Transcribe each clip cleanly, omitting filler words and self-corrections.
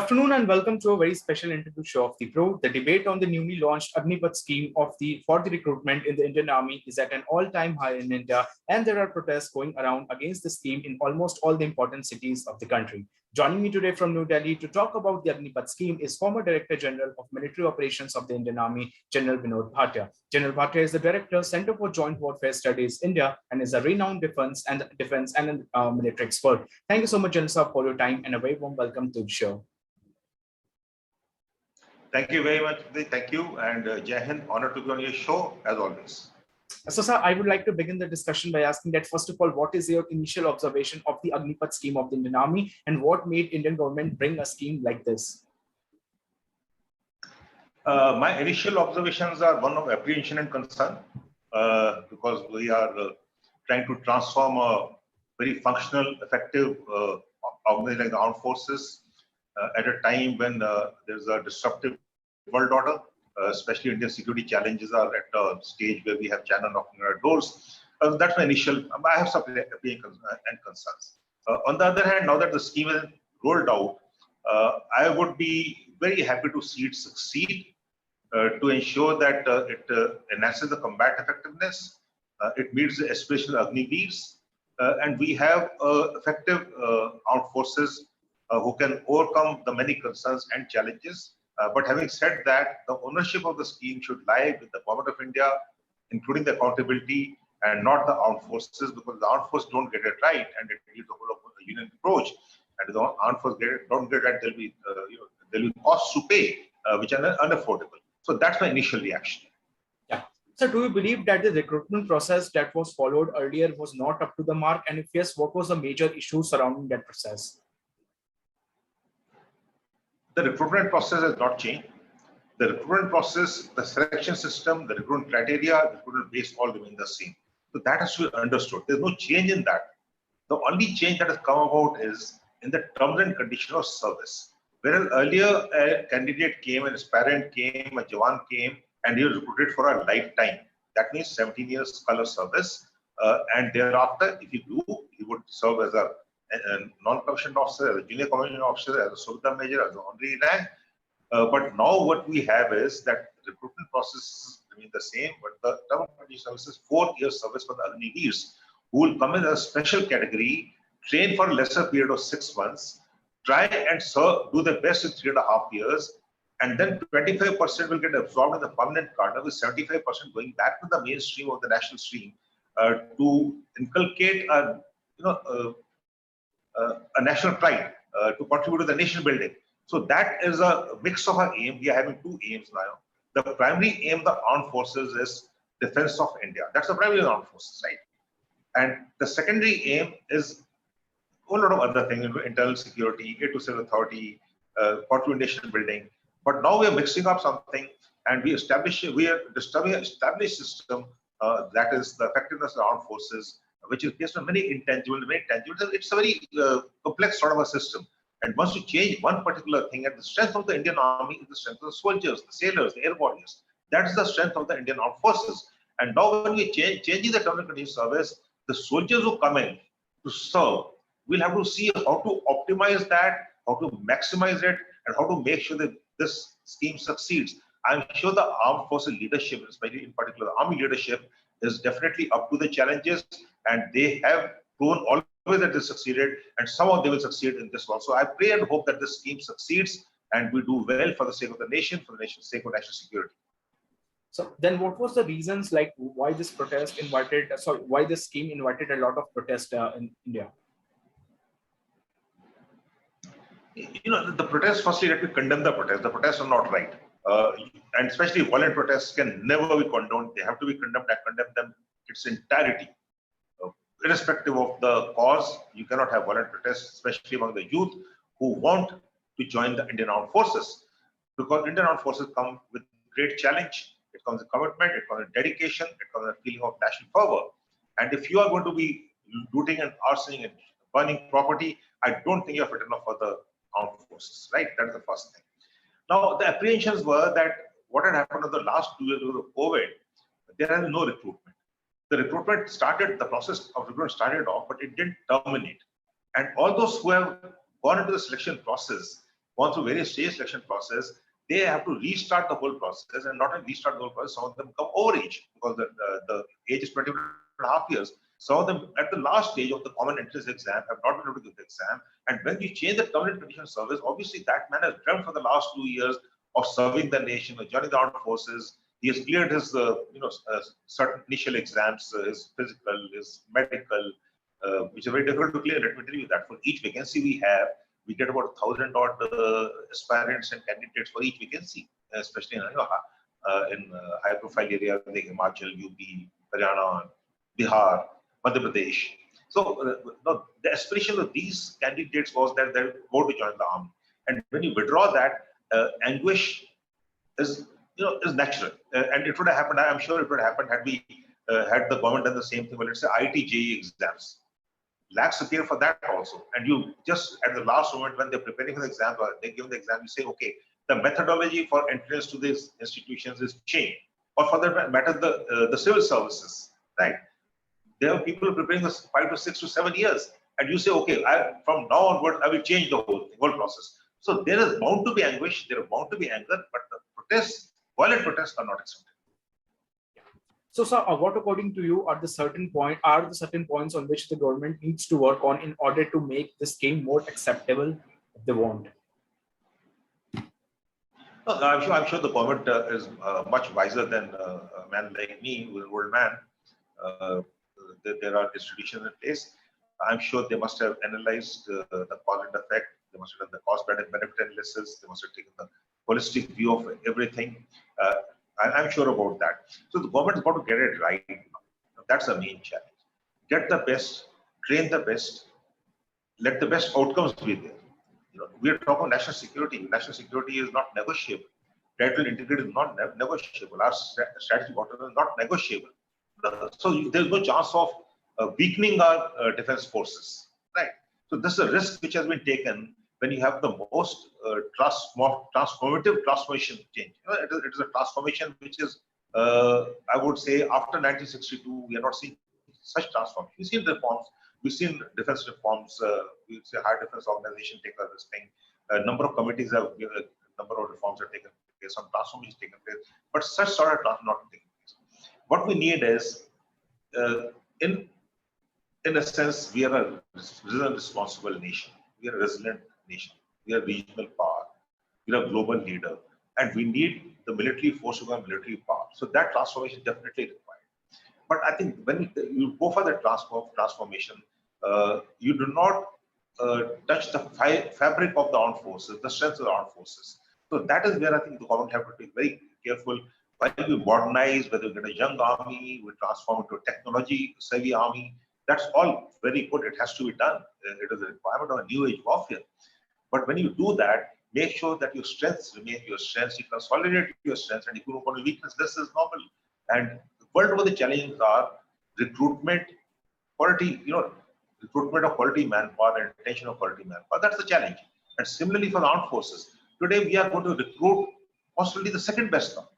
Good afternoon and welcome to a very special interview show of the Prode. The debate on the newly launched Agnipath scheme for the recruitment in the Indian Army is at an all-time high in India, and there are protests going around against the scheme in almost all the important cities of the country. Joining me today from New Delhi to talk about the Agnipath scheme is former Director General of Military Operations of the Indian Army, General Vinod Bhatia. General Bhatia is the Director, Center for Joint Warfare Studies, India, and is a renowned defense and military expert. Thank you so much, General Sir, for your time and a very warm welcome to the show. Thank you very much. Thank you, and Jai Hind, honor to be on your show as always. So, sir, I would like to begin the discussion by asking that, first of all, what is your initial observation of the Agnipath scheme of the Indian Army, and what made Indian government bring a scheme like this? My initial observations are one of apprehension and concern, because we are trying to transform a very functional, effective organization like the armed forces at a time when there's a disruptive world order, especially Indian security challenges are at a stage where we have China knocking on our doors. That's my initial, I have some apprehensions and concerns. On the other hand, now that the scheme is rolled out, I would be very happy to see it succeed, to ensure that it enhances the combat effectiveness, it meets the aspiration of Agniveers, and we have effective armed forces who can overcome the many concerns and challenges. But having said that, the ownership of the scheme should lie with the Government of India, including the accountability, and not the armed forces, because the armed forces don't get it right, and it needs the whole of the union approach. And if the armed forces don't get it right, there'll be costs to pay, which are unaffordable. So that's my initial reaction. Yeah. So, do you believe that the recruitment process that was followed earlier was not up to the mark? And if yes, what was the major issue surrounding that process? The recruitment process has not changed. The recruitment process, the selection system, the recruitment criteria, the recruitment base all remain the same. So that has to be understood. There's no change in that. The only change that has come about is in the terms and conditions of service. Whereas earlier a candidate came, an aspirant came, a Jawan came, and he was recruited for a lifetime. That means 17 years color service. And thereafter, if you do, he would serve as a non-commissioned officer, as a junior commissioned officer, as a Suvita Major, as an honorary rank. But now what we have is that the recruitment process remain the same, but the term and condition services 4 years service for the Agniveers, who will come in as a special category, train for a lesser period of 6 months, try and serve, do their best in 3.5 years, and then 25% will get absorbed in the permanent cadre, with 75% going back to the mainstream of the national stream to inculcate a national pride, to contribute to the nation building. So that is a mix of our aim. We are having two aims now. The primary aim of the armed forces is defense of India. That's the primary armed forces, right? And the secondary aim is a whole lot of other things, internal security, aid to civil authority, contribute nation building. But now we are mixing up something, and we are disturbing an established system that is the effectiveness of armed forces, which is based on many intangibles, It's a very complex sort of a system. And once you change one particular thing, and the strength of the Indian Army is the strength of the soldiers, the sailors, the air warriors. That is the strength of the Indian Armed Forces. And now when we changing the terms and conditions service, the soldiers who come in to serve, we'll have to see how to optimize that, how to maximize it, and how to make sure that this scheme succeeds. I'm sure the armed forces leadership, especially in particular the army leadership, is definitely up to the challenges, and they have proven always that they succeeded, and somehow they will succeed in this one. So I pray and hope that this scheme succeeds, and we do well for the sake of the nation, for the nation's sake of national security. So then what was the reasons, like why this why this scheme invited a lot of protest in India? The protests, firstly, let me condemn the protests. The protests are not right. And especially violent protests can never be condoned. They have to be condemned. I condemn them in its entirety. Irrespective of the cause, you cannot have violent protests, especially among the youth who want to join the Indian Armed Forces. Because Indian Armed Forces come with great challenge. It comes with commitment, it comes with dedication, it comes with a feeling of national fervor. And if you are going to be looting and arsoning and burning property, I don't think you're fit enough for the armed forces, right? That's the first thing. Now, the apprehensions were that what had happened in the last 2 years of COVID, there has been no recruitment. The process of recruitment started off, but it didn't terminate. And all those who have gone into the selection process, gone through various stage selection process, they have to restart the whole process, and not only restart the whole process, some of them come overage because the age is 21.5 years. Some of them at the last stage of the common entrance exam have not been able to give the exam. And when we change the covenant condition of service, obviously that man has dreamt for the last 2 years of serving the nation, of joining the armed forces. He has cleared his, certain initial exams, his physical, his medical, which is very difficult to clear. Let me tell you that for each vacancy we get about 1,000 odd aspirants and candidates for each vacancy, especially in high-profile areas like Himachal, UP, Haryana, Bihar, Madhya Pradesh. So the aspiration of these candidates was that they would go to join the army. And when you withdraw that, anguish is natural, and it would have happened. I'm sure it would have happened had we had the government done the same thing. Well, let's say IIT exams. Lakhs appear for that also, and you just at the last moment when they're preparing for the exam or they give the exam, you say, okay, the methodology for entrance to these institutions is changed, or for that matter, the civil services, right? There are people preparing this 5 to 6 to 7 years, and you say, okay, from now onward, I will change the whole process. So there is bound to be anguish, there is bound to be anger, but the protests, violent protests, are not accepted. So, sir, what according to you are the certain points on which the government needs to work on in order to make this scheme more acceptable if they want? I'm sure the government is much wiser than a man like me, who is an old man. There are institutions in place. I'm sure they must have analyzed the cause and effect. They must have done the cost benefit analysis. They must have taken the holistic view of everything. I'm sure about that. So the government is about to get it right. That's the main challenge. Get the best, train the best, let the best outcomes be there. We are talking about national security. National security is not negotiable. Territorial integrity is not negotiable. Our strategic autonomy is not negotiable. So there's no chance of weakening our defense forces, right? So this is a risk which has been taken when you have the most transformative transformation change. It is a transformation which is, I would say, after 1962, we are not seeing such transformation. We've seen reforms. We've seen defense reforms. We've seen high defense organization take up this thing. A number of committees have given a number of reforms have taken place. Some transformations taken place, but such sort of not taking place. What we need is, in a sense, we are a responsible nation. We are a resilient nation. We are a regional power. We are a global leader, and we need the military force to become military power. So that transformation is definitely required. But I think when you go for the transformation, you do not touch the fabric of the armed forces, the strength of the armed forces. So that is where I think the government have to be very careful. While we modernize, whether we get a young army, we transform into a technology-savvy army, that's all very good. It has to be done. It is a requirement of a new age warfare. But when you do that, make sure that your strengths remain your strengths. You consolidate your strengths, and if you go on weakness, this is normal. And world over the challenges are recruitment, quality, recruitment of quality manpower and retention of quality manpower. That's the challenge. And similarly for the armed forces, today we are going to recruit possibly the second best now.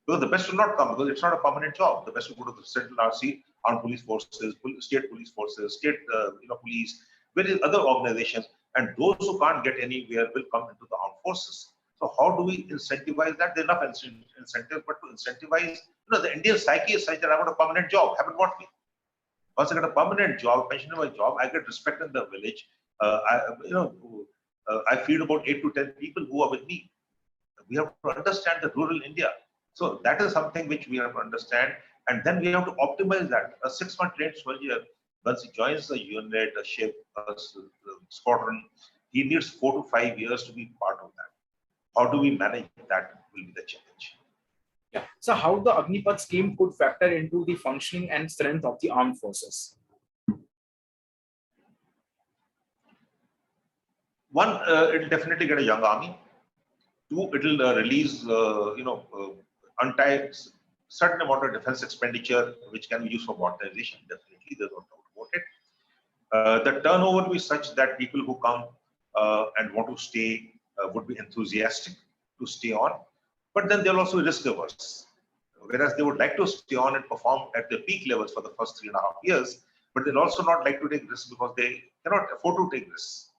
Because the best will not come, because it's not a permanent job. The best will go to the central RC, armed police forces, state police forces, state police, various other organizations, and those who can't get anywhere will come into the armed forces. So how do we incentivize that? There are enough incentives, but to incentivize, the Indian psyche is such that I want a permanent job. Haven't what me. Once I get a permanent job, pensionable job, I get respect in the village. I feed about 8 to 10 people who are with me. We have to understand the rural India. So that is something which we have to understand, and then we have to optimize that. A 6-month trained soldier, once he joins a unit, a ship, a squadron, he needs 4 to 5 years to be part of that. How do we manage that will be the challenge. Yeah. So how the Agnipath scheme could factor into the functioning and strength of the armed forces? One, it will definitely get a young army. Two, it will release, untie certain amount of defense expenditure, which can be used for modernization. Definitely, there's no doubt about it. The turnover will be such that people who come and want to stay would be enthusiastic to stay on, but then they'll also be risk averse. Whereas they would like to stay on and perform at their peak levels for the first 3.5 years, but they'll also not like to take risks because they cannot afford to take risks.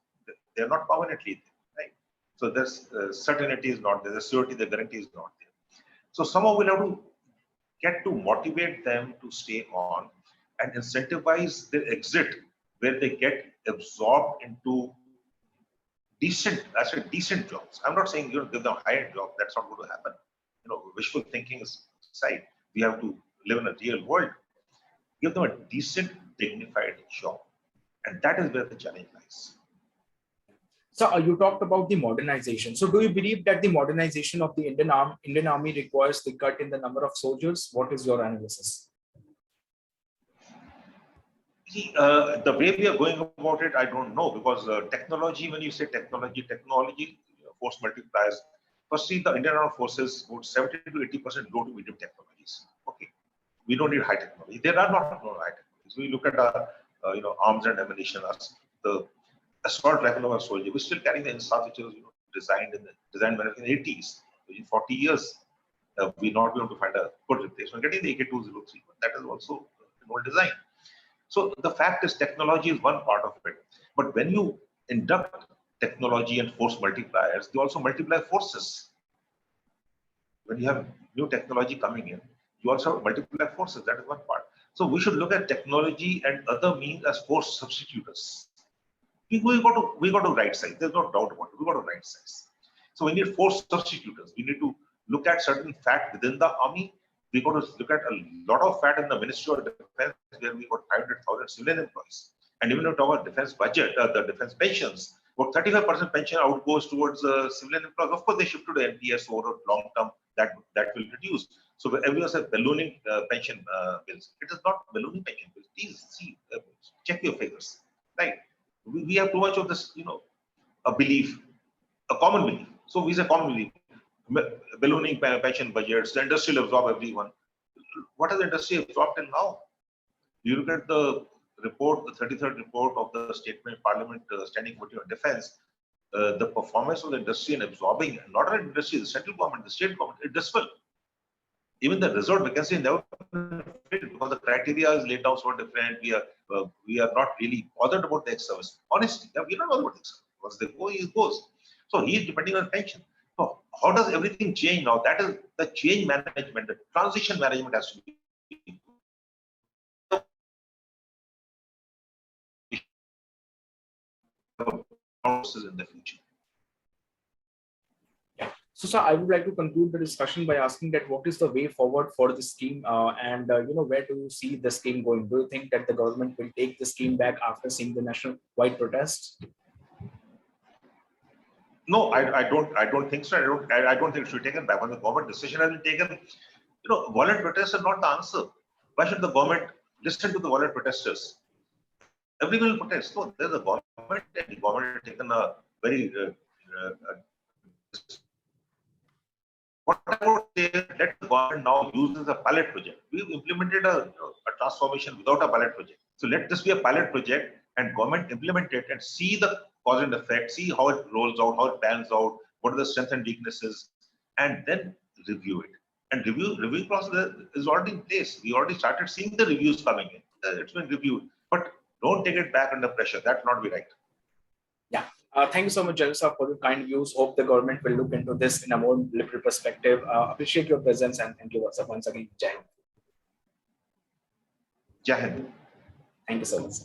They're not permanently there, right? So there's certainty is not there, the surety, the guarantee is not there. So somehow we'll have to get to motivate them to stay on and incentivize their exit where they get absorbed into decent, I said decent jobs. I'm not saying give them high-end job. That's not going to happen. Wishful thinking aside, we have to live in a real world. Give them a decent, dignified job, and that is where the challenge lies. So you talked about the modernization. So do you believe that the modernization of the Indian Army requires the cut in the number of soldiers? What is your analysis? See, the way we are going about it, I don't know, because technology, when you say technology, force multipliers. Firstly, the Indian Armed Forces would 70 to 80% low to medium technologies. Okay, we don't need high technology. There are not high technologies. We look at our, arms and ammunition, the assault rifle of a soldier. We're still carrying the Insaf, which was designed in the 80s. In 40 years, we not be able to find a good replacement. Getting the AK-203, that is also an old design. So the fact is, technology is one part of it. But when you induct technology and force multipliers, they also multiply forces. When you have new technology coming in, you also multiply forces. That is one part. So we should look at technology and other means as force substitutors. We got to right size. There's no doubt about it. We got to right size. So we need force substitutors. We need to look at certain fat within the army. We got to look at a lot of fat in the Ministry of Defense, where we got 500,000 civilian employees. And even if we talk about defense budget, the defense pensions, about 35% pension out goes towards civilian employees. Of course, they shift to the NPS over long term. That will reduce. So everyone says ballooning pension bills. It is not ballooning pension bills. Please see, check your figures, right? We have too much of this, a belief, a common belief. So we say common belief. Ballooning pension budgets, the industry will absorb everyone. What has the industry absorbed till now? You look at the report, the 33rd report of the Statement Parliament Standing Committee on Defense, the performance of the industry in absorbing, not only industry, the central government, the state government, it does well. Even the reserve vacancy never filled because the criteria is laid down so different. We are not really bothered about the ex-service. Honestly, we're not bothered about the ex-service. Once they go, he goes. So he is depending on pension. So how does everything change now? That is the change management, the transition management has to be in the future. So, sir, I would like to conclude the discussion by asking that what is the way forward for the scheme, and where do you see the scheme going? Do you think that the government will take the scheme back after seeing the national-wide protests? No, I don't think so. I don't think it should be taken back. When the government decision has been taken, violent protests are not the answer. Why should the government listen to the violent protesters? Everyone will protest. No, there's a government, and the government has taken a very what I would say, let the government now use this as a pilot project. We've implemented a transformation without a pilot project. So let this be a pilot project and government implement it and see the cause and effect, see how it rolls out, how it pans out, what are the strengths and weaknesses, and then review it. And review process is already in place. We already started seeing the reviews coming in. It's been reviewed, but don't take it back under pressure. That will not be right. Yeah. Thank you so much, Jalsa, for your kind views. Hope the government will look into this in a more liberal perspective. Appreciate your presence and thank you once again. Jai Hind. Jai Hind. Thank you so much.